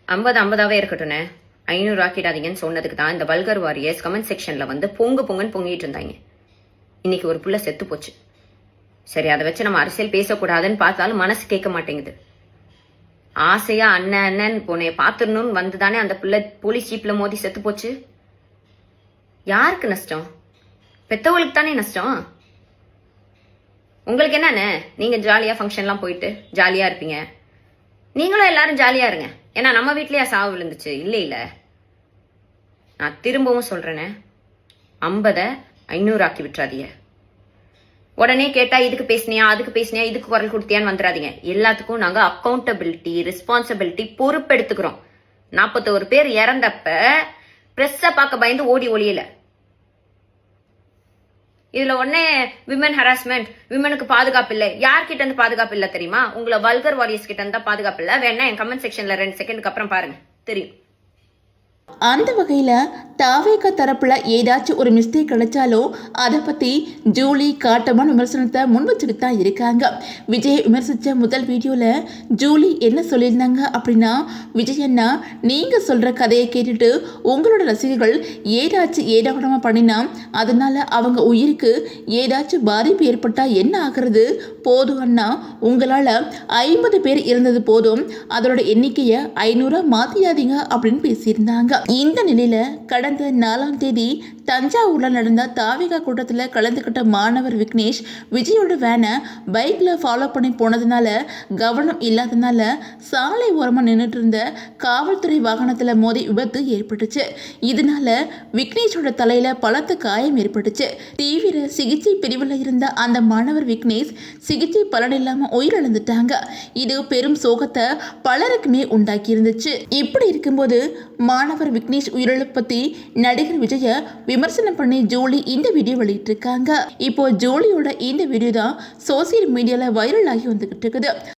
50 50ஆவே இருக்கட்டும்ண்ணே. 500 ஆக்கிடாதீங்கன்னு சொன்னதுக்கு தான் இந்த வல்கர் வாரியர்ஸ் கமெண்ட் செக்ஷன்ல வந்து பொங்குன்னு பொங்கிட்டு இருந்தாங்க. இன்னைக்கு ஒரு புள்ள செத்து போச்சு. சரி, அதை வச்சு நம்ம அரசியல் பேசக்கூடாதுன்னு பார்த்தாலும் மனசு கேட்க மாட்டேங்குது. ஆசையா அண்ணன் போனே பாத்துடணும்னு வந்துதானே அந்த புள்ள போலீஸ் ஜீப்ல மோதி செத்து போச்சு. யாருக்கு நஷ்டம்? பெத்தவங்களுக்கு தானே நஷ்டம். உங்களுக்கு என்னன்னு நீங்க ஜாலியா ஃபங்க்ஷன்லாம் போயிட்டு ஜாலியா இருப்பீங்க. நீங்களும் எல்லாரும் ஜாலியா இருங்க. ஏன்னா நம்ம வீட்லயே சாவு விழுந்துச்சு. இல்ல நான் திரும்பவும் சொல்றேனே, 50 500 ஆக்கி விட்டுறாதீங்க. உடனே கேட்டா இதுக்கு பேசினியா அதுக்கு பேசினியா இதுக்கு குரல் கொடுத்தியான்னு வந்துடாதீங்க. எல்லாத்துக்கும் நாங்க அக்கௌண்டபிலிட்டி ரெஸ்பான்சிபிலிட்டி பொறுப்பெடுத்துக்கிறோம். 41 பேர் இறந்தப்ப பிரஸ்ஸ பார்க்க பயந்து ஓடி ஒளியல. இதுல உடனே விமன் ஹராஸ்மெண்ட், விமனுக்கு பாதுகாப்பு இல்லை. யார்கிட்ட இருந்து பாதுகாப்பு இல்லை தெரியுமா? உங்களை வல்கர் வாரியர்ஸ் கிட்ட இருந்தா பாதுகாப்பு இல்லை. வேணா என் கமெண்ட் செக்ஷன்ல 2 செகண்டுக்கு அப்புறம் பாருங்க, தெரியும். அந்த வகையில் தாவேக தரப்பில் ஏதாச்சும் ஒரு மிஸ்டேக் கிடைச்சாலோ அதை பற்றி ஜூலி காட்டமான விமர்சனத்தை முன் வச்சுக்கிட்டு தான் இருக்காங்க. விஜய் விமர்சித்த முதல் வீடியோவில் ஜூலி என்ன சொல்லியிருந்தாங்க அப்படின்னா, விஜய் அண்ணா நீங்கள் சொல்கிற கதையை கேட்டுட்டு உங்களோட ரசிகர்கள் ஏதாச்சும் ஏடாகடமாக பண்ணினா அதனால் அவங்க உயிருக்கு ஏதாச்சும் பாதிப்பு ஏற்பட்டால் என்ன ஆகிறது? போதும் அண்ணா, உங்களால் 50 பேர் இருந்தது போதும், அதோட எண்ணிக்கையை 500 மாற்றியாதீங்க அப்படின்னு பேசியிருந்தாங்க. இந்த நிலையில கடந்த 4ஆம் தேதி தஞ்சாவூர்ல நடந்த தாவிகா கூட்டத்தில் கலந்துக்கிட்ட மாணவர் விக்னேஷ் விஜயோட வேனை பைக்ல ஃபாலோ பண்ணி போனதுனால கவனம் இல்லாதனால சாலை ஓரமாக நின்றுட்டு இருந்த காவல்துறை வாகனத்தில் மோதி விபத்து ஏற்பட்டுச்சு. இதனால விக்னேஷோட தலையில பலத்த காயம் ஏற்பட்டுச்சு. தீவிர சிகிச்சை பிரிவில் இருந்த அந்த மாணவர் விக்னேஷ் சிகிச்சை பலனில்லாம உயிரிழந்துட்டாங்க. இது பெரும் சோகத்தை பலருக்குமே உண்டாக்கி இருந்துச்சு. இப்படி இருக்கும்போது மாணவர் விக்னேஷ் உயிரிழப்பு பத்தி நடிகர் விஜய விமர்சனம் பண்ணி ஜூலி இந்த வீடியோ வெளியிட்டிருக்காங்க. இப்போ ஜூலியோட இந்த வீடியோ தான் சோசியல் மீடியால வைரல் ஆகி வந்துகிட்டு இருக்குது.